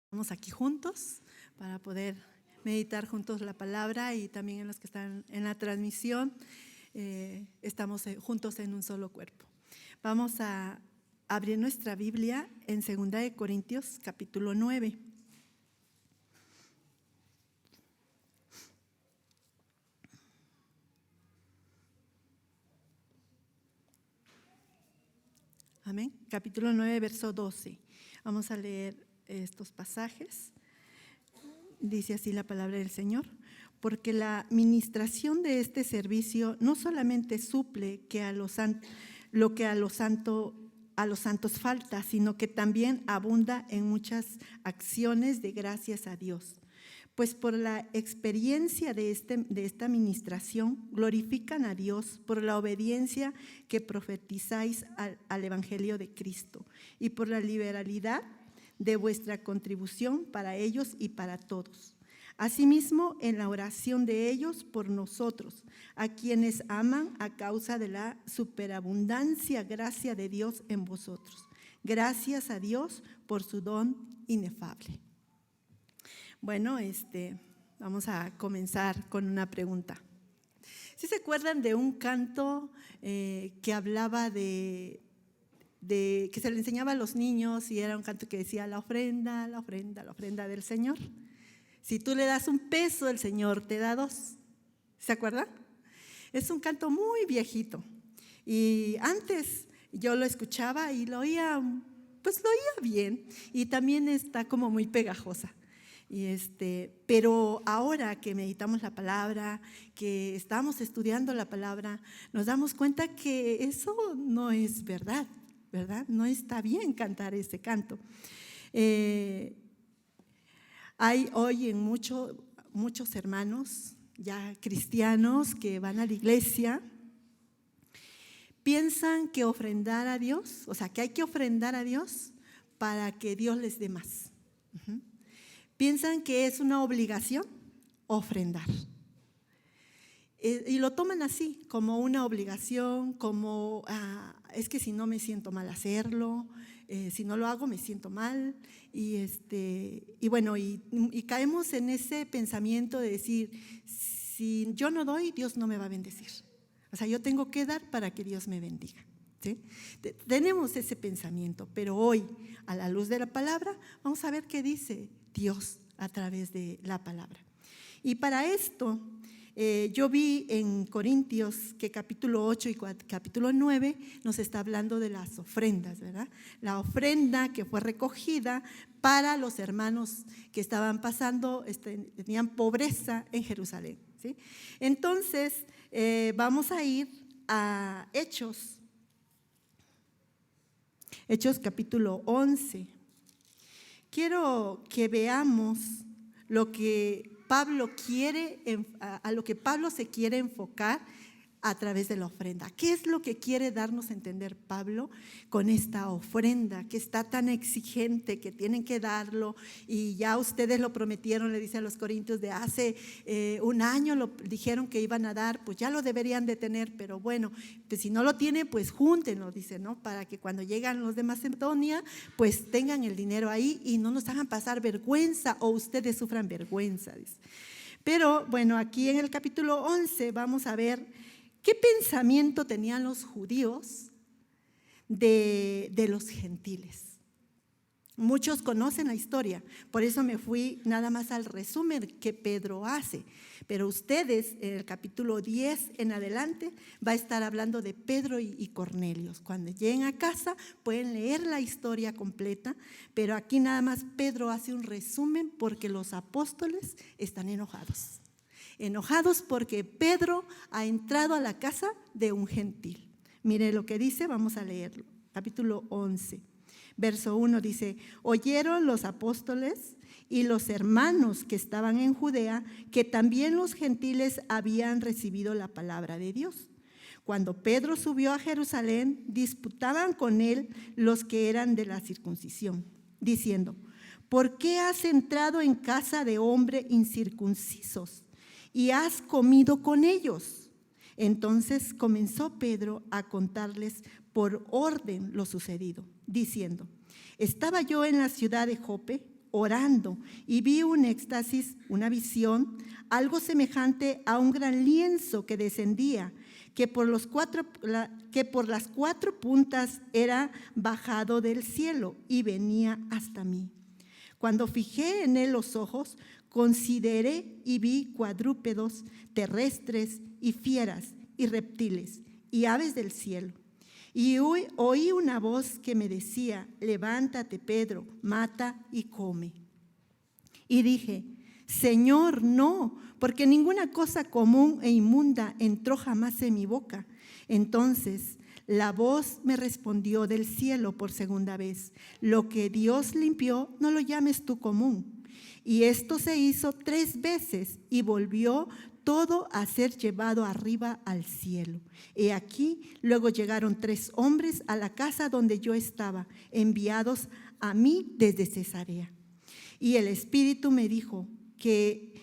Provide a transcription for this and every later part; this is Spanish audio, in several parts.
Estamos aquí juntos para poder meditar juntos la palabra y también en los que están en la transmisión, estamos juntos en un solo cuerpo. Vamos a abrir nuestra Biblia en 2 Corintios capítulo 9. Amén. Capítulo 9, verso 12. Vamos a leer estos pasajes. Dice así la palabra del Señor: porque la ministración de este servicio no solamente suple lo que a los santos falta, sino que también abunda en muchas acciones de gracias a Dios. Pues por la experiencia de esta ministración glorifican a Dios por la obediencia que profetizáis al Evangelio de Cristo y por la liberalidad de vuestra contribución para ellos y para todos. Asimismo, en la oración de ellos por nosotros, a quienes aman a causa de la superabundancia gracia de Dios en vosotros. Gracias a Dios por su don inefable. Bueno, vamos a comenzar con una pregunta. ¿Sí se acuerdan de un canto que hablaba de que se le enseñaba a los niños y era un canto que decía la ofrenda, la ofrenda, la ofrenda del Señor? Si tú le das un peso, el Señor te da dos. ¿Se acuerdan? Es un canto muy viejito y antes yo lo escuchaba y lo oía bien, y también está como muy pegajosa. Pero ahora que meditamos la palabra, que estamos estudiando la palabra, nos damos cuenta que eso no es verdad, ¿verdad? No está bien cantar ese canto. Hay hoy en muchos hermanos ya cristianos que van a la iglesia, piensan que ofrendar a Dios, o sea, que hay que ofrendar a Dios para que Dios les dé más. Piensan que es una obligación ofrendar. Y lo toman así, como una obligación, como es que si no me siento mal hacerlo, si no lo hago me siento mal. Y caemos en ese pensamiento de decir, si yo no doy, Dios no me va a bendecir. O sea, yo tengo que dar para que Dios me bendiga. ¿Sí? Tenemos ese pensamiento, pero hoy, a la luz de la palabra, vamos a ver qué dice Dios a través de la palabra. Y para esto, yo vi en Corintios que capítulo 8 y capítulo 9 nos está hablando de las ofrendas, ¿verdad? La ofrenda que fue recogida para los hermanos que estaban pasando, tenían pobreza en Jerusalén, ¿sí? Entonces, vamos a ir a Hechos capítulo 11. Quiero que veamos lo que Pablo a lo que Pablo se quiere enfocar a través de la ofrenda. ¿Qué es lo que quiere darnos a entender Pablo con esta ofrenda que está tan exigente, que tienen que darlo? Y ya ustedes lo prometieron, le dice a los corintios, de hace un año lo dijeron que iban a dar, pues ya lo deberían de tener, pero bueno, pues si no lo tienen, pues júntenlo, dice, ¿no? Para que cuando llegan los de Macedonia, pues tengan el dinero ahí y no nos hagan pasar vergüenza o ustedes sufran vergüenza, dice. Pero bueno, aquí en el capítulo 11 vamos a ver ¿qué pensamiento tenían los judíos de los gentiles? Muchos conocen la historia, por eso me fui nada más al resumen que Pedro hace. Pero ustedes, en el capítulo 10 en adelante, va a estar hablando de Pedro y Cornelio. Cuando lleguen a casa pueden leer la historia completa, pero aquí nada más Pedro hace un resumen porque los apóstoles están enojados. Enojados porque Pedro ha entrado a la casa de un gentil. Mire lo que dice, vamos a leerlo. Capítulo 11, verso 1 dice: oyeron los apóstoles y los hermanos que estaban en Judea que también los gentiles habían recibido la palabra de Dios. Cuando Pedro subió a Jerusalén, disputaban con él los que eran de la circuncisión, diciendo: ¿por qué has entrado en casa de hombres incircuncisos y has comido con ellos? Entonces comenzó Pedro a contarles por orden lo sucedido, diciendo: estaba yo en la ciudad de Jope orando, y vi un éxtasis, una visión, algo semejante a un gran lienzo que descendía, que por las cuatro puntas era bajado del cielo y venía hasta mí. Cuando fijé en él los ojos, consideré y vi cuadrúpedos, terrestres y fieras y reptiles y aves del cielo. Y oí una voz que me decía: levántate, Pedro, mata y come. Y dije: Señor, no, porque ninguna cosa común e inmunda entró jamás en mi boca. Entonces la voz me respondió del cielo por segunda vez: lo que Dios limpió, no lo llames tú común. Y esto se hizo 3 veces y volvió todo a ser llevado arriba al cielo. He aquí, luego llegaron 3 hombres a la casa donde yo estaba, enviados a mí desde Cesarea. Y el Espíritu me dijo que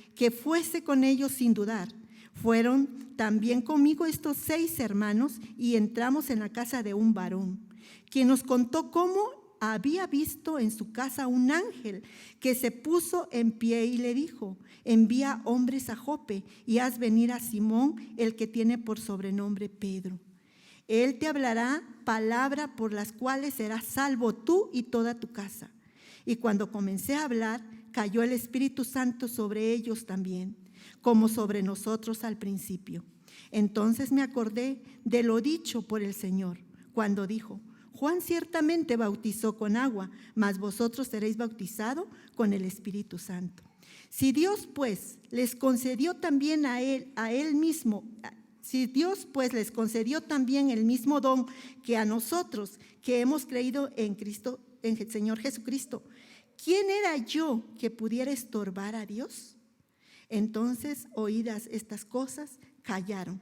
fuese con ellos sin dudar. Fueron también conmigo estos 6 hermanos y entramos en la casa de un varón, quien nos contó cómo había visto en su casa un ángel que se puso en pie y le dijo: envía hombres a Jope y haz venir a Simón, el que tiene por sobrenombre Pedro. Él te hablará palabra por las cuales serás salvo tú y toda tu casa. Y cuando comencé a hablar, cayó el Espíritu Santo sobre ellos también, como sobre nosotros al principio. Entonces me acordé de lo dicho por el Señor, cuando dijo: Juan ciertamente bautizó con agua, mas vosotros seréis bautizados con el Espíritu Santo. Si Dios pues les concedió también si Dios pues les concedió también el mismo don que a nosotros, que hemos creído en Cristo, en el Señor Jesucristo, ¿quién era yo que pudiera estorbar a Dios? Entonces, oídas estas cosas, callaron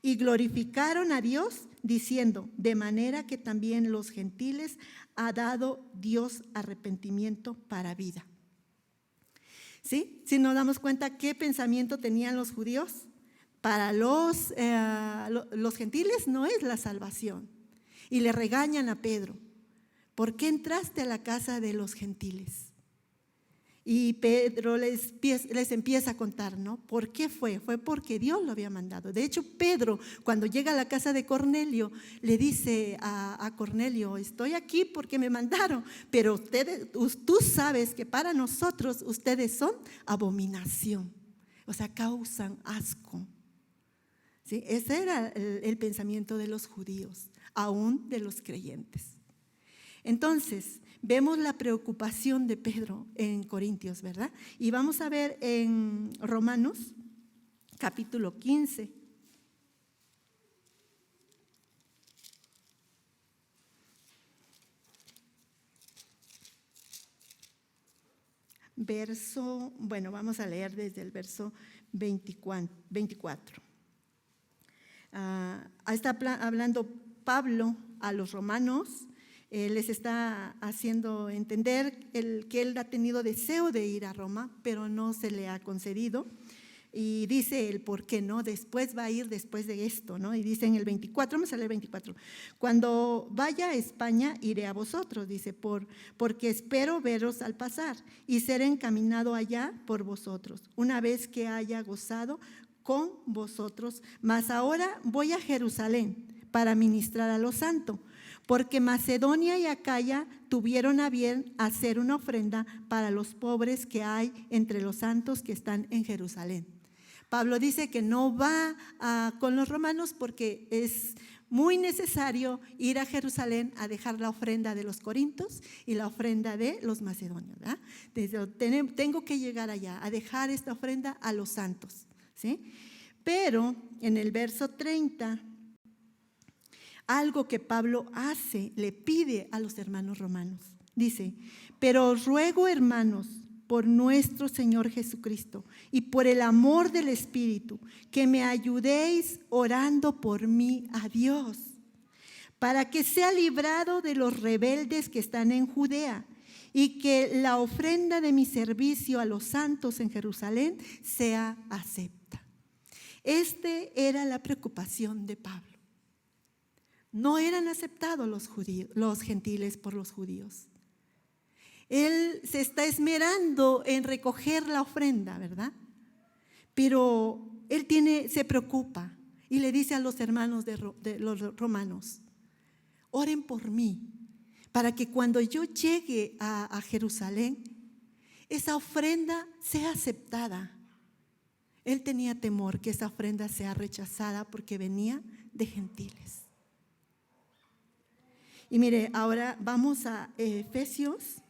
y glorificaron a Dios, diciendo: de manera que también los gentiles ha dado Dios arrepentimiento para vida. ¿Sí? Si nos damos cuenta qué pensamiento tenían los judíos, para los gentiles no es la salvación. Y le regañan a Pedro: ¿por qué entraste a la casa de los gentiles? Y Pedro les empieza a contar, ¿no? ¿Por qué fue? Fue porque Dios lo había mandado. De hecho, Pedro, cuando llega a la casa de Cornelio, le dice a Cornelio: estoy aquí porque me mandaron, pero tú sabes que para nosotros ustedes son abominación, o sea, causan asco. ¿Sí? Ese era el pensamiento de los judíos, aún de los creyentes. Entonces, vemos la preocupación de Pedro en Corintios, ¿verdad? Y vamos a ver en Romanos, capítulo 15. Vamos a leer desde el verso 24. Está hablando Pablo a los romanos. Les está haciendo entender que él ha tenido deseo de ir a Roma, pero no se le ha concedido. Y dice el por qué no, después va a ir después de esto, ¿no? Y dice en el 24, vamos a leer el 24: cuando vaya a España iré a vosotros, dice, porque espero veros al pasar y ser encaminado allá por vosotros, una vez que haya gozado con vosotros. Mas ahora voy a Jerusalén para ministrar a los santos, porque Macedonia y Acaya tuvieron a bien hacer una ofrenda para los pobres que hay entre los santos que están en Jerusalén. Pablo dice que no va con los romanos porque es muy necesario ir a Jerusalén a dejar la ofrenda de los corintios y la ofrenda de los macedonios, ¿verdad? Tengo que llegar allá a dejar esta ofrenda a los santos, ¿sí? Pero en el verso 30, algo que Pablo hace, le pide a los hermanos romanos. Dice: pero os ruego, hermanos, por nuestro Señor Jesucristo y por el amor del Espíritu, que me ayudéis orando por mí a Dios, para que sea librado de los rebeldes que están en Judea, y que la ofrenda de mi servicio a los santos en Jerusalén sea acepta. Era la preocupación de Pablo. No eran aceptados los gentiles por los judíos. Él se está esmerando en recoger la ofrenda, ¿verdad? Pero él se preocupa y le dice a los hermanos de los romanos: oren por mí, para que cuando yo llegue a Jerusalén, esa ofrenda sea aceptada. Él tenía temor que esa ofrenda sea rechazada porque venía de gentiles. Y mire, ahora vamos a Efesios.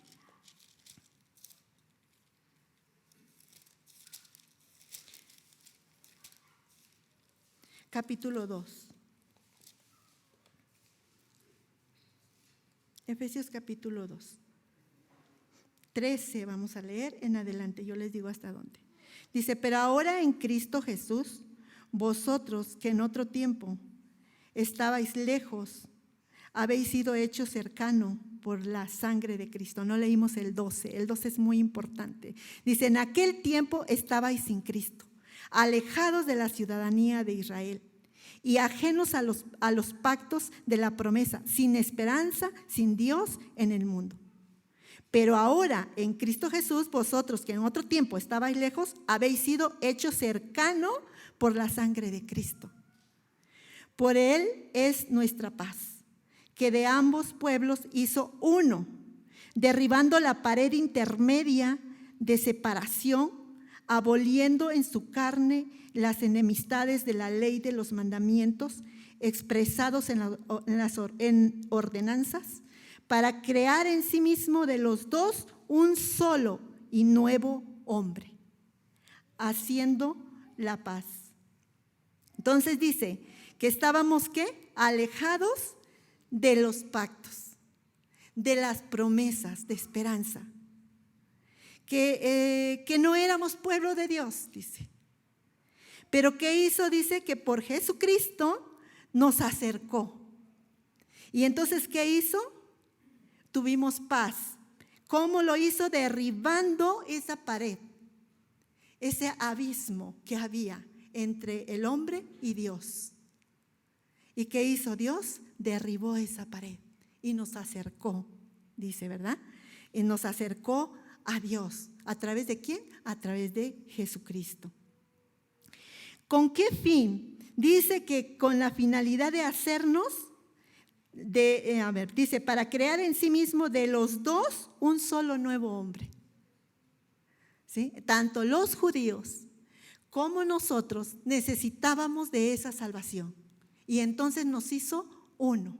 Capítulo 2. Efesios capítulo 2. 13 vamos a leer en adelante, yo les digo hasta dónde. Dice: pero ahora en Cristo Jesús, vosotros que en otro tiempo estabais lejos, habéis sido hechos cercano por la sangre de Cristo. No leímos el 12 es muy importante. Dice: en aquel tiempo estabais sin Cristo, alejados de la ciudadanía de Israel y ajenos a los pactos de la promesa, sin esperanza, sin Dios en el mundo. Pero ahora en Cristo Jesús, vosotros que en otro tiempo estabais lejos, habéis sido hechos cercano por la sangre de Cristo. Por Él es nuestra paz, que de ambos pueblos hizo uno, derribando la pared intermedia de separación, aboliendo en su carne las enemistades de la ley de los mandamientos expresados en ordenanzas, para crear en sí mismo de los dos un solo y nuevo hombre, haciendo la paz. Entonces dice que estábamos, ¿qué? Alejados de los pactos, de las promesas de esperanza, que no éramos pueblo de Dios, dice. Pero ¿qué hizo? Dice que por Jesucristo nos acercó. Y entonces, ¿qué hizo? Tuvimos paz. ¿Cómo lo hizo? Derribando esa pared, ese abismo que había entre el hombre y Dios. ¿Y qué hizo Dios? Derribó esa pared y nos acercó, dice, ¿verdad? Y nos acercó a Dios. ¿A través de quién? A través de Jesucristo. ¿Con qué fin? Dice que con la finalidad de hacernos, dice, para crear en sí mismo de los dos un solo nuevo hombre. ¿Sí? Tanto los judíos como nosotros necesitábamos de esa salvación. Y entonces nos hizo uno.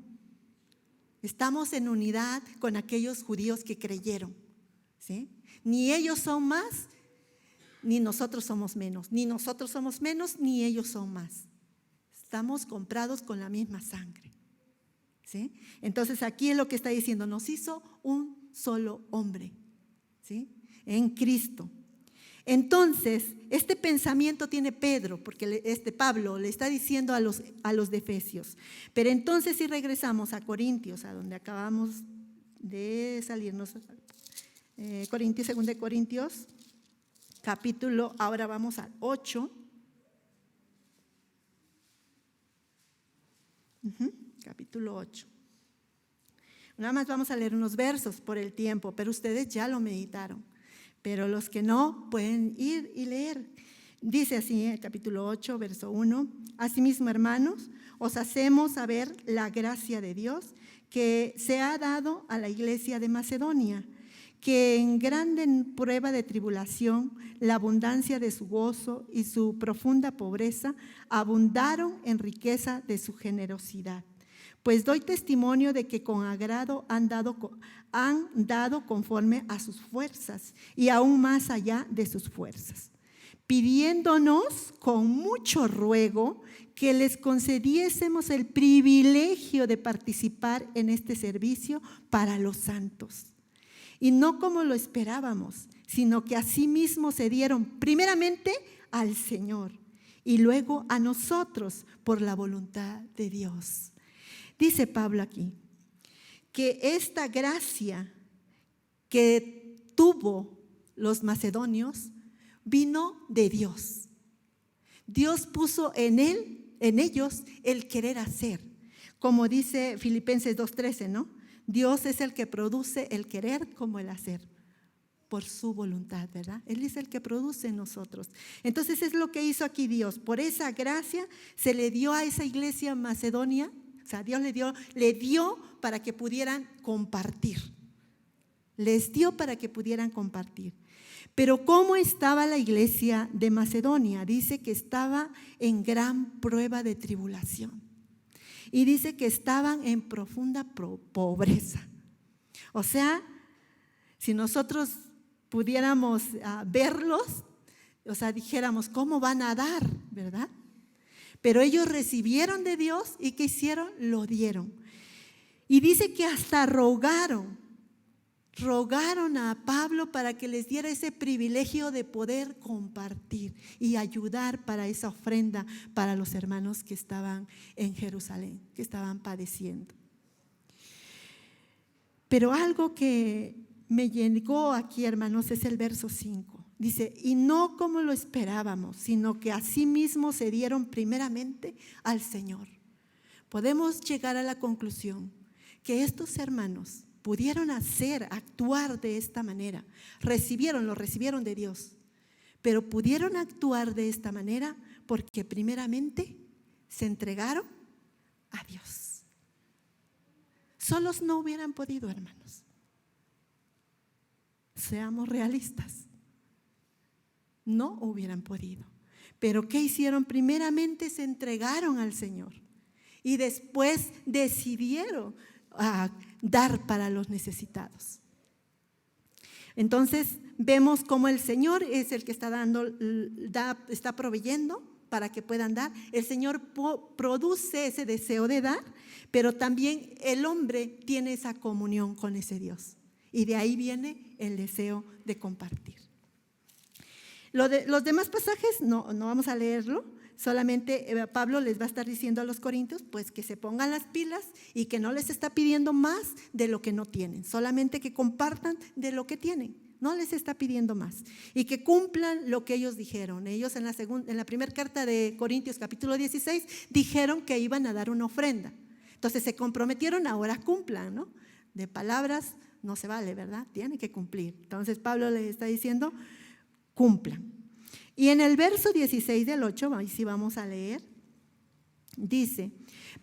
Estamos en unidad con aquellos judíos que creyeron. ¿Sí? Ni ellos son más, ni nosotros somos menos. Ni nosotros somos menos, ni ellos son más. Estamos comprados con la misma sangre. ¿Sí? Entonces aquí es lo que está diciendo: nos hizo un solo hombre, ¿sí? En Cristo. Entonces, este pensamiento tiene Pedro, porque Pablo le está diciendo a los de Efesios. Pero entonces, si regresamos a Corintios, a donde acabamos de salirnos, Corintios, 2 Corintios, capítulo, ahora vamos al 8. Capítulo 8. Nada más vamos a leer unos versos por el tiempo, pero ustedes ya lo meditaron. Pero los que no, pueden ir y leer. Dice así, capítulo 8, verso 1. Asimismo, hermanos, os hacemos saber la gracia de Dios que se ha dado a la iglesia de Macedonia, que en grande prueba de tribulación, la abundancia de su gozo y su profunda pobreza abundaron en riqueza de su generosidad. Pues doy testimonio de que con agrado han dado conforme a sus fuerzas y aún más allá de sus fuerzas, pidiéndonos con mucho ruego que les concediésemos el privilegio de participar en este servicio para los santos. Y no como lo esperábamos, sino que asimismo se dieron primeramente al Señor y luego a nosotros por la voluntad de Dios. Dice Pablo aquí que esta gracia que tuvo los macedonios vino de Dios. Dios puso en ellos el querer hacer. Como dice Filipenses 2:13, ¿no? Dios es el que produce el querer como el hacer, por su voluntad, ¿verdad? Él es el que produce en nosotros. Entonces es lo que hizo aquí Dios. Por esa gracia se le dio a esa iglesia Macedonia, o sea, Dios le dio para que pudieran compartir. Les dio para que pudieran compartir. Pero ¿cómo estaba la iglesia de Macedonia? Dice que estaba en gran prueba de tribulación. Y dice que estaban en profunda pobreza. O sea, si nosotros pudiéramos verlos, o sea, dijéramos, ¿cómo van a dar? ¿Verdad? Pero ellos recibieron de Dios y ¿qué hicieron? Lo dieron. Y dice que hasta rogaron a Pablo para que les diera ese privilegio de poder compartir y ayudar para esa ofrenda para los hermanos que estaban en Jerusalén, que estaban padeciendo. Pero algo que me llegó aquí, hermanos, es el verso 5. Dice, y no como lo esperábamos, sino que asimismo se dieron primeramente al Señor. Podemos llegar a la conclusión que estos hermanos pudieron actuar de esta manera. Lo recibieron de Dios, pero pudieron actuar de esta manera porque primeramente se entregaron a Dios. Solos no hubieran podido, hermanos. Seamos realistas. No hubieran podido. Pero ¿qué hicieron? Primeramente se entregaron al Señor y después decidieron dar para los necesitados. Entonces vemos cómo el Señor es el que está proveyendo para que puedan dar. El Señor produce ese deseo de dar, pero también el hombre tiene esa comunión con ese Dios. Y de ahí viene el deseo de compartir. Los demás pasajes no vamos a leerlo, solamente Pablo les va a estar diciendo a los corintios pues que se pongan las pilas y que no les está pidiendo más de lo que no tienen, solamente que compartan de lo que tienen, no les está pidiendo más y que cumplan lo que ellos dijeron. Ellos en la primera carta de Corintios capítulo 16 dijeron que iban a dar una ofrenda, entonces se comprometieron, ahora cumplan, ¿no? De palabras no se vale, ¿verdad? Tienen que cumplir. Entonces Pablo les está diciendo, cumplan. Y en el verso 16 del 8, ahí sí vamos a leer, dice,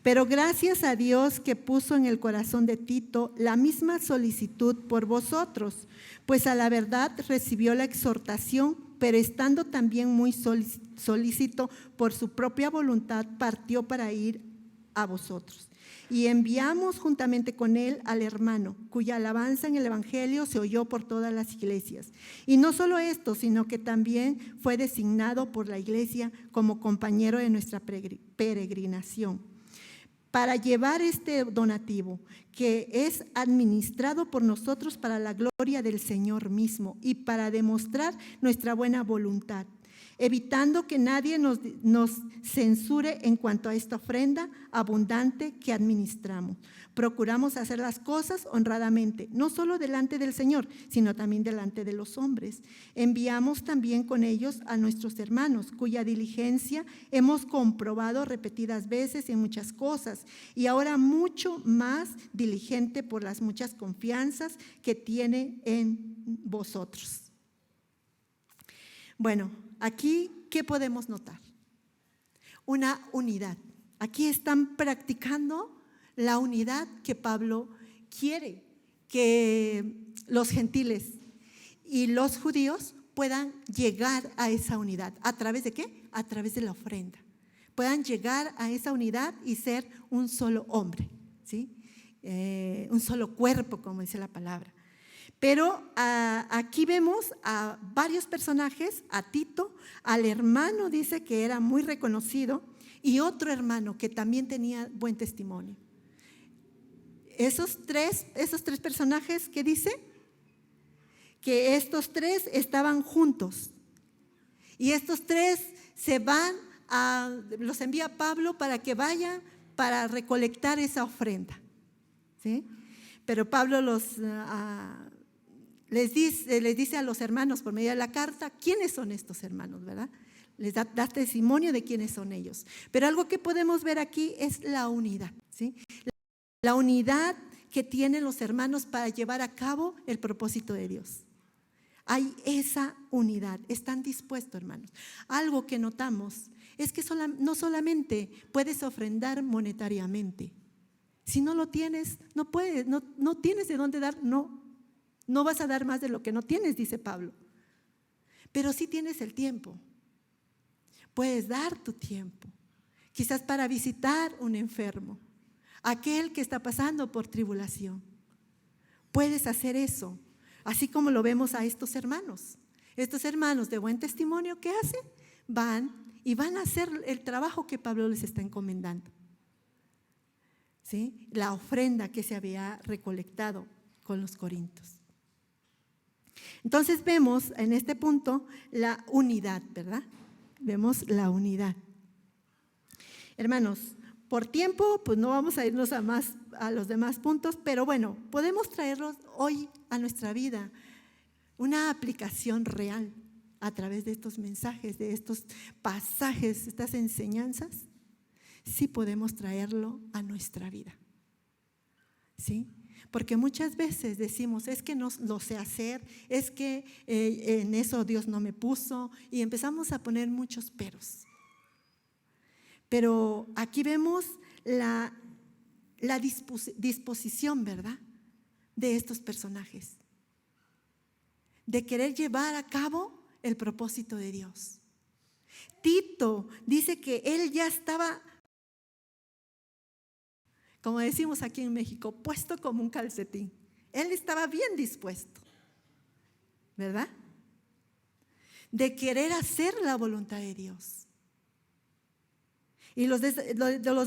pero gracias a Dios que puso en el corazón de Tito la misma solicitud por vosotros, pues a la verdad recibió la exhortación, pero estando también muy solícito por su propia voluntad, partió para ir a vosotros. Y enviamos juntamente con él al hermano, cuya alabanza en el evangelio se oyó por todas las iglesias. Y no solo esto, sino que también fue designado por la iglesia como compañero de nuestra peregrinación, para llevar este donativo, que es administrado por nosotros para la gloria del Señor mismo y para demostrar nuestra buena voluntad, evitando que nadie nos censure en cuanto a esta ofrenda abundante que administramos. Procuramos hacer las cosas honradamente, no solo delante del Señor, sino también delante de los hombres. Enviamos también con ellos a nuestros hermanos, cuya diligencia hemos comprobado repetidas veces en muchas cosas, y ahora mucho más diligente por las muchas confianzas que tiene en vosotros. Bueno, aquí, ¿qué podemos notar? Una unidad. Aquí están practicando la unidad que Pablo quiere que los gentiles y los judíos puedan llegar a esa unidad. ¿A través de qué? A través de la ofrenda. Puedan llegar a esa unidad y ser un solo hombre, ¿sí? Un solo cuerpo, como dice la palabra. Pero aquí vemos a varios personajes, a Tito, al hermano dice que era muy reconocido y otro hermano que también tenía buen testimonio. Esos tres personajes, ¿qué dice? Que estos tres estaban juntos y estos tres los envía Pablo para que vayan para recolectar esa ofrenda, ¿sí? Pero Pablo les dice a los hermanos por medio de la carta quiénes son estos hermanos, ¿verdad? Les da testimonio de quiénes son ellos. Pero algo que podemos ver aquí es la unidad, ¿sí? La unidad que tienen los hermanos para llevar a cabo el propósito de Dios. Hay esa unidad, están dispuestos, hermanos. Algo que notamos es que no solamente puedes ofrendar monetariamente. Si no lo tienes, no puedes, no tienes de dónde dar, no vas a dar más de lo que no tienes, dice Pablo. Pero sí tienes el tiempo. Puedes dar tu tiempo, quizás para visitar un enfermo, aquel que está pasando por tribulación. Puedes hacer eso, así como lo vemos a estos hermanos. Estos hermanos de buen testimonio, ¿qué hacen? Van a hacer el trabajo que Pablo les está encomendando. ¿Sí? La ofrenda que se había recolectado con los corintios. Entonces vemos en este punto la unidad, ¿verdad? Vemos la unidad. Hermanos, por tiempo, pues no vamos a irnos a los demás puntos, pero bueno, podemos traerlos hoy a nuestra vida, una aplicación real a través de estos mensajes, de estos pasajes, estas enseñanzas. Sí podemos traerlo a nuestra vida. ¿Sí? Porque muchas veces decimos, es que no lo sé hacer, es que en eso Dios no me puso, y empezamos a poner muchos peros. Pero aquí vemos la disposición, ¿verdad?, de estos personajes, de querer llevar a cabo el propósito de Dios. Tito dice que él ya estaba, como decimos aquí en México, puesto como un calcetín. Él estaba bien dispuesto, ¿verdad?, de querer hacer la voluntad de Dios. Y los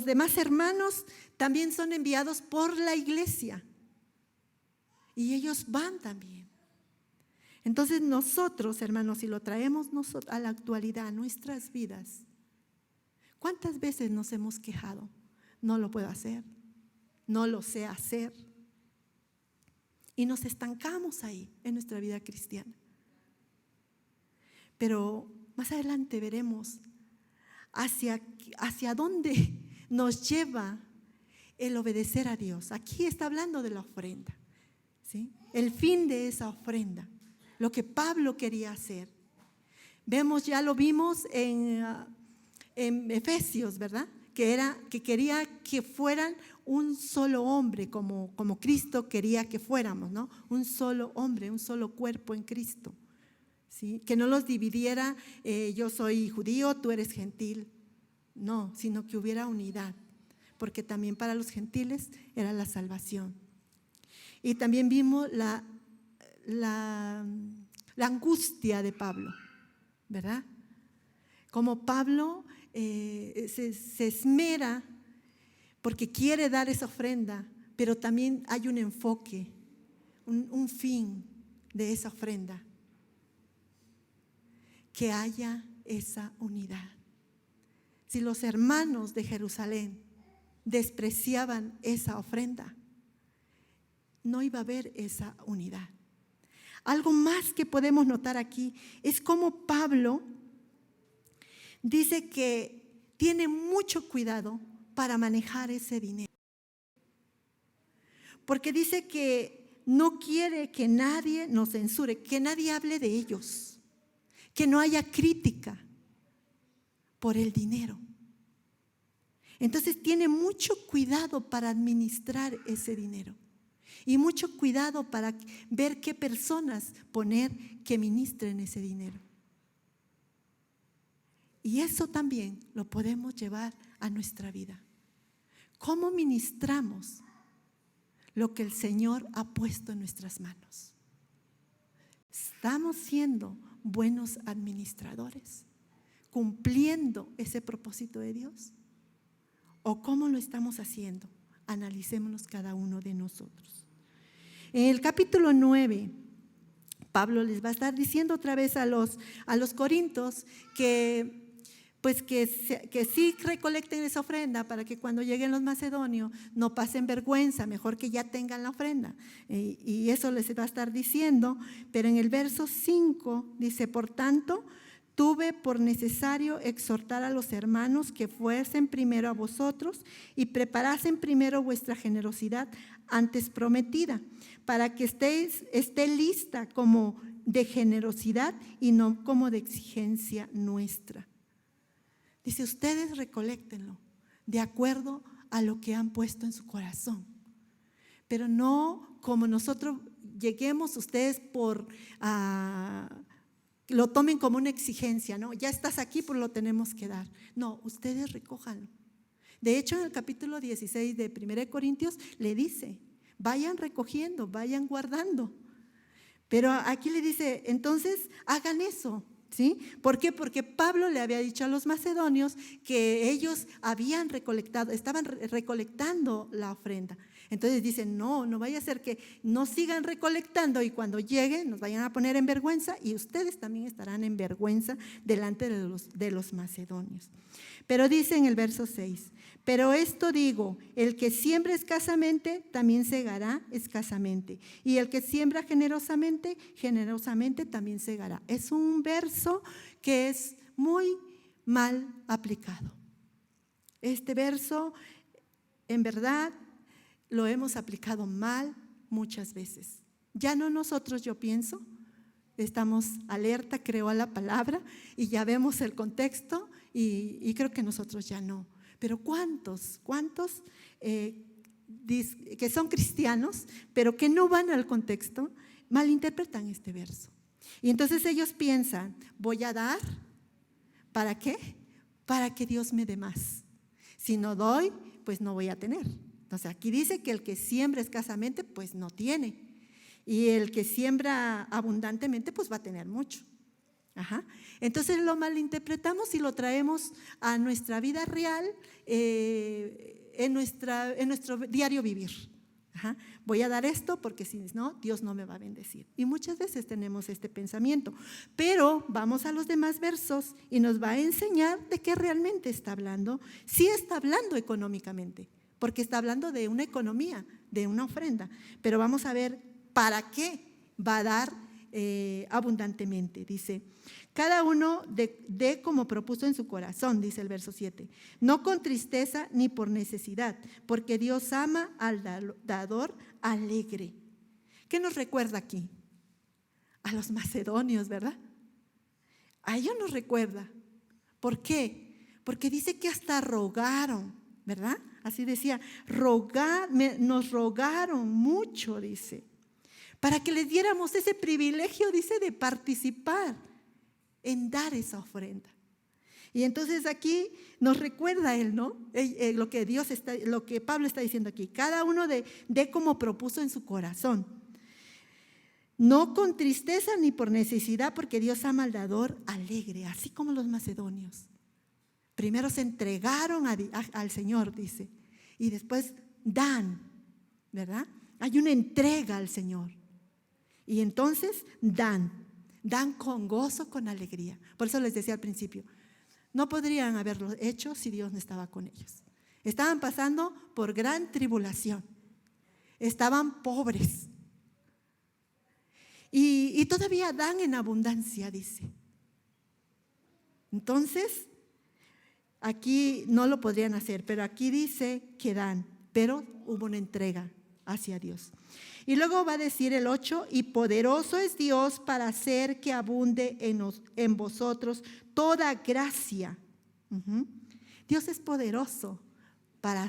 demás hermanos también son enviados por la iglesia. Y ellos van también. Entonces nosotros, hermanos, si lo traemos a la actualidad, a nuestras vidas, ¿cuántas veces nos hemos quejado? No lo puedo hacer, no lo sé hacer. Y nos estancamos ahí en nuestra vida cristiana. Pero más adelante veremos hacia dónde nos lleva el obedecer a Dios. Aquí está hablando de la ofrenda, ¿sí? El fin de esa ofrenda, lo que Pablo quería hacer. Ya lo vimos en Efesios, ¿verdad? Que quería que fueran un solo hombre, como Cristo quería que fuéramos, ¿no? Un solo hombre, un solo cuerpo en Cristo. ¿Sí? Que no los dividiera, yo soy judío, tú eres gentil. No, sino que hubiera unidad, porque también para los gentiles era la salvación. Y también vimos la angustia de Pablo, ¿verdad? Como Pablo se esmera porque quiere dar esa ofrenda, pero también hay un enfoque, un fin de esa ofrenda. Que haya esa unidad. Si los hermanos de Jerusalén despreciaban esa ofrenda, no iba a haber esa unidad. Algo más que podemos notar aquí es cómo Pablo dice que tiene mucho cuidado para manejar ese dinero. Porque dice que no quiere que nadie nos censure, que nadie hable de ellos, que no haya crítica por el dinero. Entonces tiene mucho cuidado para administrar ese dinero y mucho cuidado para ver qué personas poner que ministren ese dinero. Y eso también lo podemos llevar a nuestra vida. ¿Cómo ministramos lo que el Señor ha puesto en nuestras manos? ¿Estamos siendo buenos administradores, cumpliendo ese propósito de Dios? ¿O cómo lo estamos haciendo? Analicémonos cada uno de nosotros. En el capítulo 9, Pablo les va a estar diciendo otra vez a los corintios que sí recolecten esa ofrenda para que cuando lleguen los macedonios no pasen vergüenza, mejor que ya tengan la ofrenda. Y eso les va a estar diciendo, pero en el verso 5 dice: por tanto, tuve por necesario exhortar a los hermanos que fuesen primero a vosotros y preparasen primero vuestra generosidad antes prometida, para que esté lista como de generosidad y no como de exigencia nuestra. Dice, ustedes recoléctenlo de acuerdo a lo que han puesto en su corazón, pero no como nosotros lleguemos, ustedes lo tomen como una exigencia, ¿no? Ya estás aquí, pues lo tenemos que dar. No, ustedes recójanlo. De hecho, en el capítulo 16 de 1 Corintios le dice, vayan recogiendo, vayan guardando. Pero aquí le dice, entonces hagan eso, ¿sí? ¿Por qué? Porque Pablo le había dicho a los macedonios que ellos habían recolectado, estaban recolectando la ofrenda. Entonces dicen, no vaya a ser que no sigan recolectando y cuando lleguen nos vayan a poner en vergüenza y ustedes también estarán en vergüenza delante de los macedonios. Pero dice en el verso 6, pero esto digo, el que siembra escasamente también segará escasamente, y el que siembra generosamente, generosamente también segará. Es un verso que es muy mal aplicado. Este verso, en verdad, lo hemos aplicado mal muchas veces. Ya no nosotros, yo pienso, estamos alerta, creo, a la palabra y ya vemos el contexto y creo que nosotros ya no. Pero ¿cuántos que son cristianos, pero que no van al contexto, malinterpretan este verso? Y entonces ellos piensan, voy a dar, ¿para qué? Para que Dios me dé más. Si no doy, pues no voy a tener. Entonces aquí dice que el que siembra escasamente, pues no tiene. Y el que siembra abundantemente, pues va a tener mucho. Entonces lo malinterpretamos y lo traemos a nuestra vida real, en nuestro diario vivir. Voy a dar esto porque si no, Dios no me va a bendecir. Y muchas veces tenemos este pensamiento. Pero vamos a los demás versos y nos va a enseñar de qué realmente está hablando. Sí está hablando económicamente, porque está hablando de una economía, de una ofrenda. Pero vamos a ver para qué va a dar abundantemente. Dice, cada uno dé como propuso en su corazón, dice el verso 7, no con tristeza ni por necesidad, porque Dios ama al dador alegre. ¿Qué nos recuerda aquí? A los macedonios, ¿verdad? A ellos nos recuerda. ¿Por qué? Porque dice que hasta rogaron, ¿verdad? Así decía, nos rogaron mucho, dice, para que les diéramos ese privilegio, dice, de participar en dar esa ofrenda. Y entonces aquí nos recuerda él, ¿no? Lo que Pablo está diciendo aquí. Cada uno dé como propuso en su corazón. No con tristeza ni por necesidad, porque Dios ama al dador alegre, así como los macedonios. Primero se entregaron al Señor, dice, y después dan, ¿verdad? Hay una entrega al Señor. Y entonces dan con gozo, con alegría. Por eso les decía al principio, no podrían haberlo hecho si Dios no estaba con ellos. Estaban pasando por gran tribulación, estaban pobres y todavía dan en abundancia, dice. Entonces, aquí no lo podrían hacer, pero aquí dice que dan, pero hubo una entrega hacia Dios. Y luego va a decir el 8, y poderoso es Dios para hacer que abunde en vosotros toda gracia. Dios es poderoso para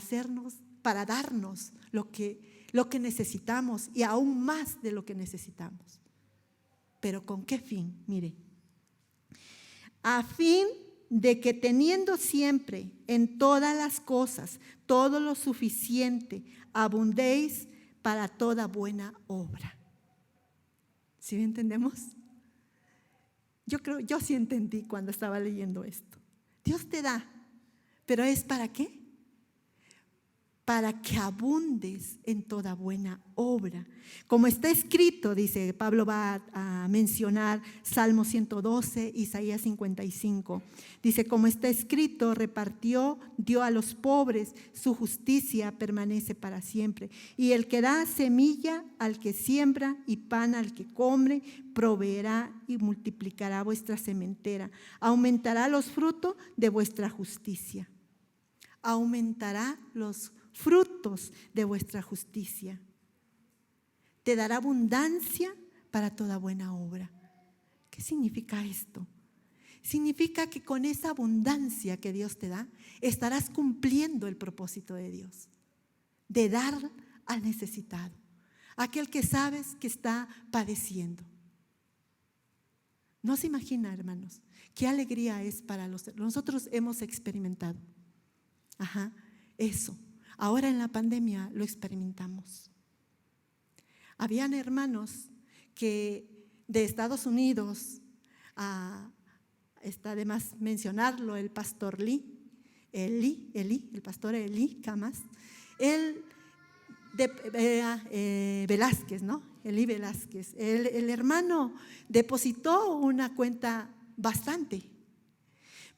darnos lo que necesitamos y aún más de lo que necesitamos. ¿Pero con qué fin? Mire, a fin de que teniendo siempre en todas las cosas todo lo suficiente, abundéis para toda buena obra. ¿Sí entendemos? Yo sí entendí cuando estaba leyendo esto. Dios te da, pero ¿es para qué? para que abundes en toda buena obra. Como está escrito, dice, Pablo va a mencionar Salmo 112, Isaías 55. Dice, como está escrito, repartió, dio a los pobres, su justicia permanece para siempre. Y el que da semilla al que siembra y pan al que come, proveerá y multiplicará vuestra sementera. Aumentará los frutos de vuestra justicia. Aumentará los frutos de vuestra justicia. Te dará abundancia para toda buena obra. ¿Qué significa esto? Significa que con esa abundancia que Dios te da, estarás cumpliendo el propósito de Dios, de dar al necesitado, aquel que sabes que está padeciendo. No se imagina, hermanos, qué alegría es para nosotros hemos experimentado. Eso. Ahora en la pandemia lo experimentamos. Habían hermanos que de Estados Unidos, está de más mencionarlo, el pastor el pastor Eli Camas, Velázquez, ¿no? Eli Velázquez. El hermano depositó una cuenta bastante,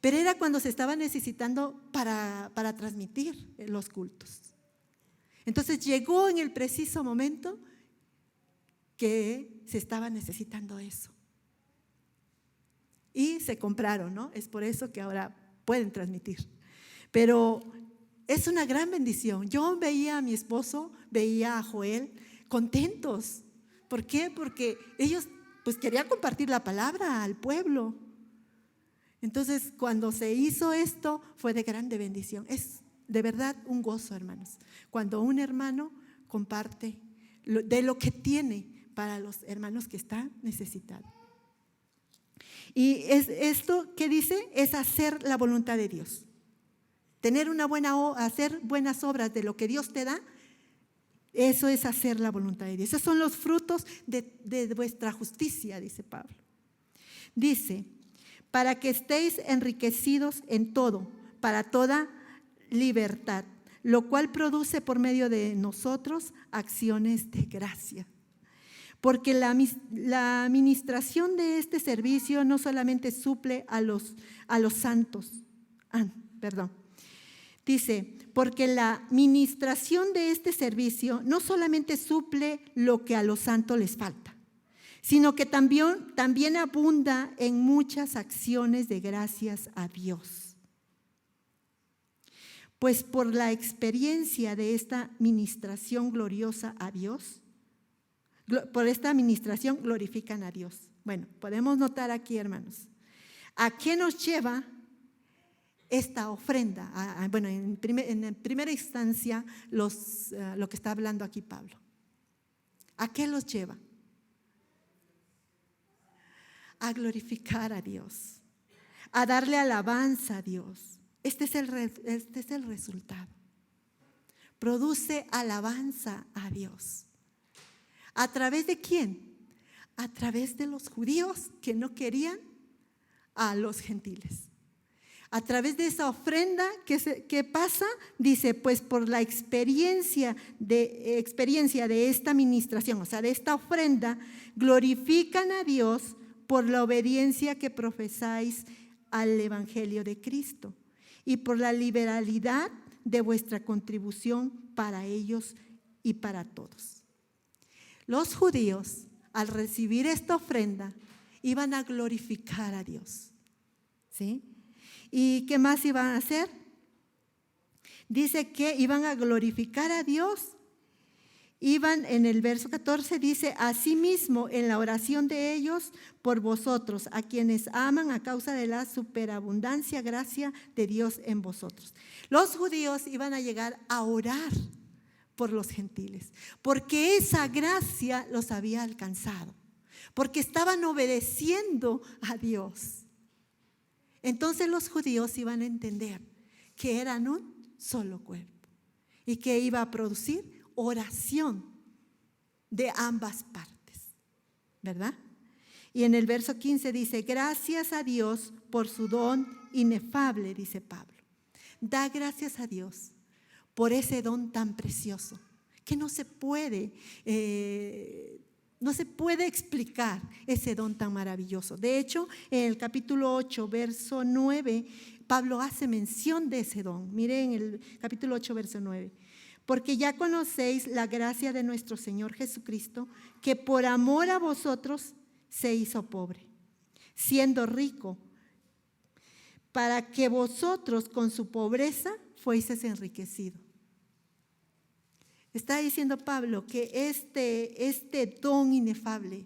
pero era cuando se estaba necesitando para transmitir los cultos. Entonces llegó en el preciso momento que se estaba necesitando eso. Y se compraron, ¿no? Es por eso que ahora pueden transmitir. Pero es una gran bendición. Yo veía a mi esposo, veía a Joel contentos. ¿Por qué? Porque ellos pues querían compartir la palabra al pueblo. Entonces, cuando se hizo esto, fue de grande bendición. Es de verdad un gozo, hermanos, cuando un hermano comparte de lo que tiene para los hermanos que están necesitados. Y esto que dice es hacer la voluntad de Dios. Tener hacer buenas obras de lo que Dios te da, eso es hacer la voluntad de Dios. Esos son los frutos de vuestra justicia, dice Pablo. Dice, para que estéis enriquecidos en todo, para toda libertad, lo cual produce por medio de nosotros acciones de gracia. Porque la administración de este servicio no solamente suple a los santos, dice, porque la administración de este servicio no solamente suple lo que a los santos les falta, sino que también abunda en muchas acciones de gracias a Dios. Pues por la experiencia de esta ministración gloriosa a Dios, por esta administración glorifican a Dios. Bueno, podemos notar aquí, hermanos, ¿a qué nos lleva esta ofrenda? Bueno, en primera instancia, lo que está hablando aquí Pablo. ¿A qué los lleva? A glorificar a Dios, a darle alabanza a Dios. Este es el resultado. Produce alabanza a Dios. ¿A través de quién? A través de los judíos que no querían a los gentiles. A través de esa ofrenda que pasa, dice, pues por la experiencia de esta administración, o sea, de esta ofrenda, glorifican a Dios por la obediencia que profesáis al Evangelio de Cristo y por la liberalidad de vuestra contribución para ellos y para todos. Los judíos, al recibir esta ofrenda, iban a glorificar a Dios. ¿Sí? ¿Y qué más iban a hacer? Dice que iban a glorificar a Dios. Iban en el verso 14, dice, asimismo en la oración de ellos por vosotros, a quienes aman a causa de la superabundancia gracia de Dios en vosotros. Los judíos iban a llegar a orar por los gentiles, porque esa gracia los había alcanzado, porque estaban obedeciendo a Dios. Entonces los judíos iban a entender que eran un solo cuerpo y que iba a producir oración de ambas partes, ¿verdad? Y en el verso 15 dice, gracias a Dios por su don inefable, dice Pablo. Da gracias a Dios por ese don tan precioso que no se puede explicar, ese don tan maravilloso. De hecho, en el capítulo 8, verso 9, Pablo hace mención de ese don. Miren el capítulo 8, verso 9. Porque ya conocéis la gracia de nuestro Señor Jesucristo, que por amor a vosotros se hizo pobre, siendo rico, para que vosotros con su pobreza fueseis enriquecidos. Está diciendo Pablo que este don inefable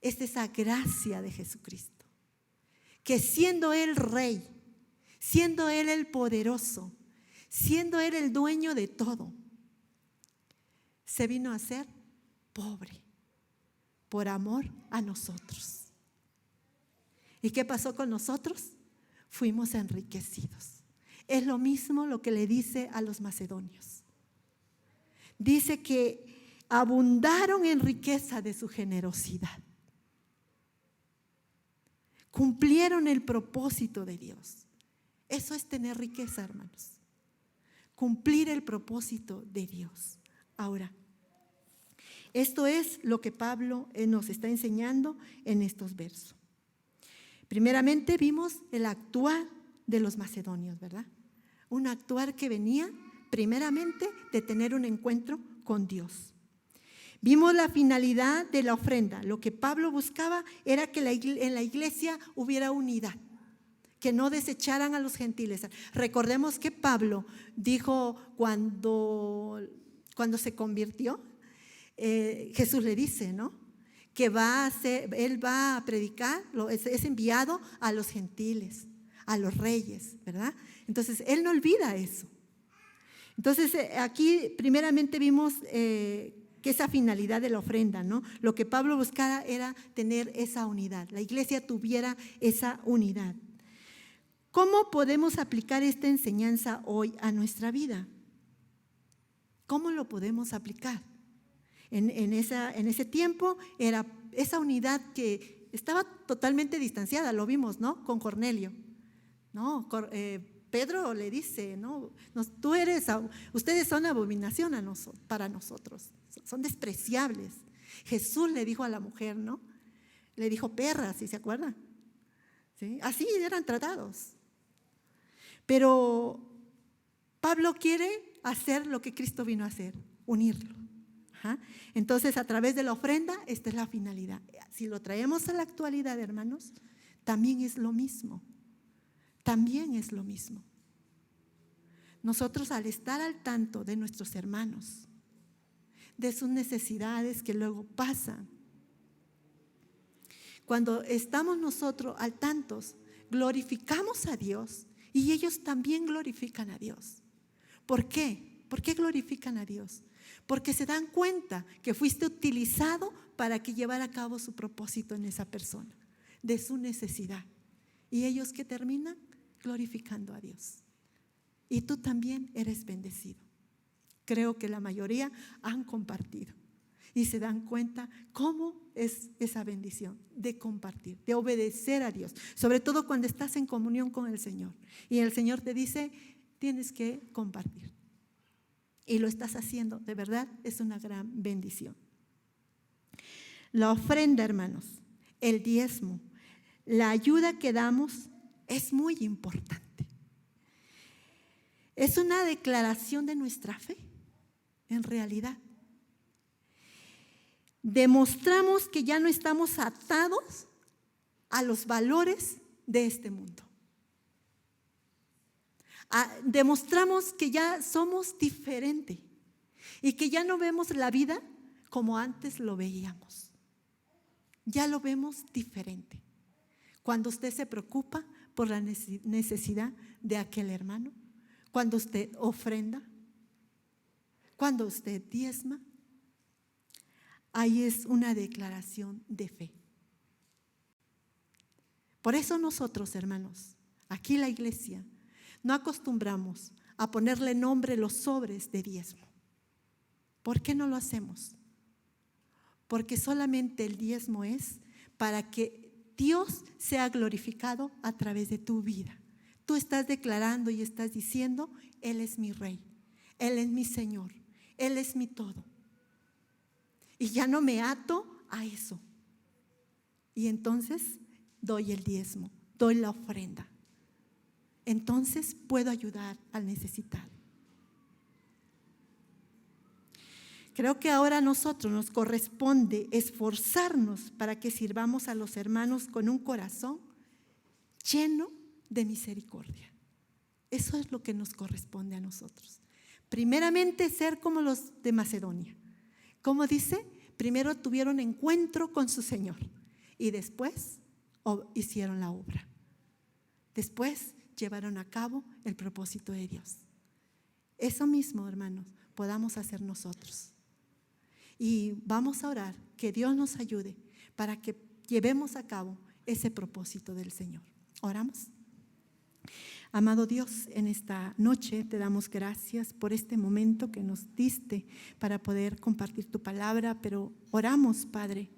es esa gracia de Jesucristo, que siendo Él Rey, siendo Él el poderoso, siendo Él el dueño de todo, se vino a ser pobre por amor a nosotros. ¿Y qué pasó con nosotros? Fuimos enriquecidos. Es lo mismo lo que le dice a los macedonios. Dice que abundaron en riqueza de su generosidad. Cumplieron el propósito de Dios. Eso es tener riqueza, hermanos. Cumplir el propósito de Dios. Ahora, esto es lo que Pablo nos está enseñando en estos versos. Primeramente vimos el actuar de los macedonios, ¿verdad? Un actuar que venía primeramente de tener un encuentro con Dios. Vimos la finalidad de la ofrenda. Lo que Pablo buscaba era que en la iglesia hubiera unidad, que no desecharan a los gentiles. Recordemos que Pablo dijo cuando se convirtió, Jesús le dice, ¿no?, que él va a predicar, es enviado a los gentiles, a los reyes, ¿verdad? Entonces, él no olvida eso. Entonces, aquí primeramente vimos que esa finalidad de la ofrenda, ¿no? Lo que Pablo buscaba era tener esa unidad, la iglesia tuviera esa unidad. ¿Cómo podemos aplicar esta enseñanza hoy a nuestra vida? ¿Cómo lo podemos aplicar? En ese tiempo era esa unidad que estaba totalmente distanciada, lo vimos, ¿no?, con Cornelio, ¿no? Pedro le dice, ¿no?, ustedes son abominación para nosotros, son despreciables. Jesús le dijo a la mujer, ¿no?, le dijo perra, ¿sí se acuerdan? ¿Sí? Así eran tratados. Pero Pablo quiere hacer lo que Cristo vino a hacer, unirlo. Entonces, a través de la ofrenda, esta es la finalidad. Si lo traemos a la actualidad, hermanos, también es lo mismo. También es lo mismo. Nosotros, al estar al tanto de nuestros hermanos, de sus necesidades que luego pasan, cuando estamos nosotros al tanto, glorificamos a Dios y ellos también glorifican a Dios. ¿Por qué? ¿Por qué glorifican a Dios? Porque se dan cuenta que fuiste utilizado para que llevara a cabo su propósito en esa persona, de su necesidad. Y ellos que terminan glorificando a Dios. Y tú también eres bendecido. Creo que la mayoría han compartido y se dan cuenta cómo es esa bendición de compartir, de obedecer a Dios, sobre todo cuando estás en comunión con el Señor y el Señor te dice, tienes que compartir. Y lo estás haciendo, de verdad, es una gran bendición. La ofrenda, hermanos, el diezmo, la ayuda que damos es muy importante. Es una declaración de nuestra fe, en realidad. Demostramos que ya no estamos atados a los valores de este mundo. Demostramos que ya somos diferentes y que ya no vemos la vida como antes lo veíamos. Ya lo vemos diferente. Cuando usted se preocupa por la necesidad de aquel hermano, cuando usted ofrenda, cuando usted diezma, ahí es una declaración de fe. Por eso nosotros, hermanos, aquí la iglesia, no acostumbramos a ponerle nombre a los sobres de diezmo. ¿Por qué no lo hacemos? Porque solamente el diezmo es para que Dios sea glorificado a través de tu vida. Tú estás declarando y estás diciendo: Él es mi Rey, Él es mi Señor, Él es mi todo. Y ya no me ato a eso. Y entonces doy el diezmo, doy la ofrenda. Entonces puedo ayudar al necesitado. Creo que ahora a nosotros nos corresponde esforzarnos para que sirvamos a los hermanos con un corazón lleno de misericordia. Eso es lo que nos corresponde a nosotros. Primeramente, ser como los de Macedonia. Como dice, primero tuvieron encuentro con su Señor y después hicieron la obra. Después llevaron a cabo el propósito de Dios. Eso mismo, hermanos, podamos hacer nosotros. Y vamos a orar que Dios nos ayude para que llevemos a cabo ese propósito del Señor. ¿Oramos? Amado Dios, en esta noche te damos gracias por este momento que nos diste para poder compartir tu palabra, pero oramos, Padre,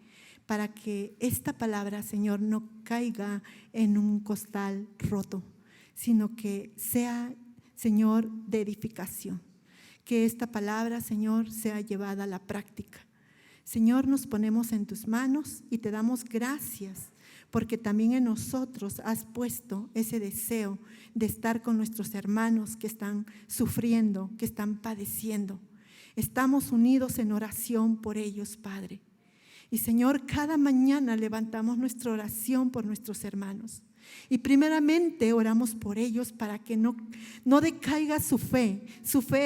para que esta palabra, Señor, no caiga en un costal roto, sino que sea, Señor, de edificación. Que esta palabra, Señor, sea llevada a la práctica. Señor, nos ponemos en tus manos y te damos gracias porque también en nosotros has puesto ese deseo de estar con nuestros hermanos que están sufriendo, que están padeciendo. Estamos unidos en oración por ellos, Padre. Y Señor, cada mañana levantamos nuestra oración por nuestros hermanos. Y primeramente oramos por ellos para que no decaiga su fe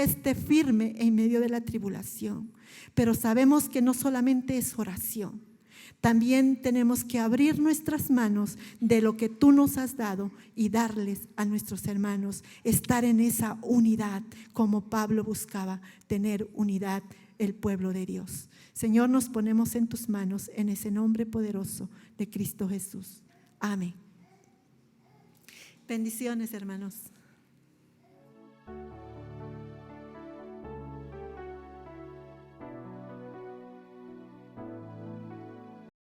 esté firme en medio de la tribulación. Pero sabemos que no solamente es oración, también tenemos que abrir nuestras manos de lo que tú nos has dado y darles a nuestros hermanos, estar en esa unidad como Pablo buscaba tener unidad el pueblo de Dios. Señor, nos ponemos en tus manos en ese nombre poderoso de Cristo Jesús. Amén. Bendiciones, hermanos.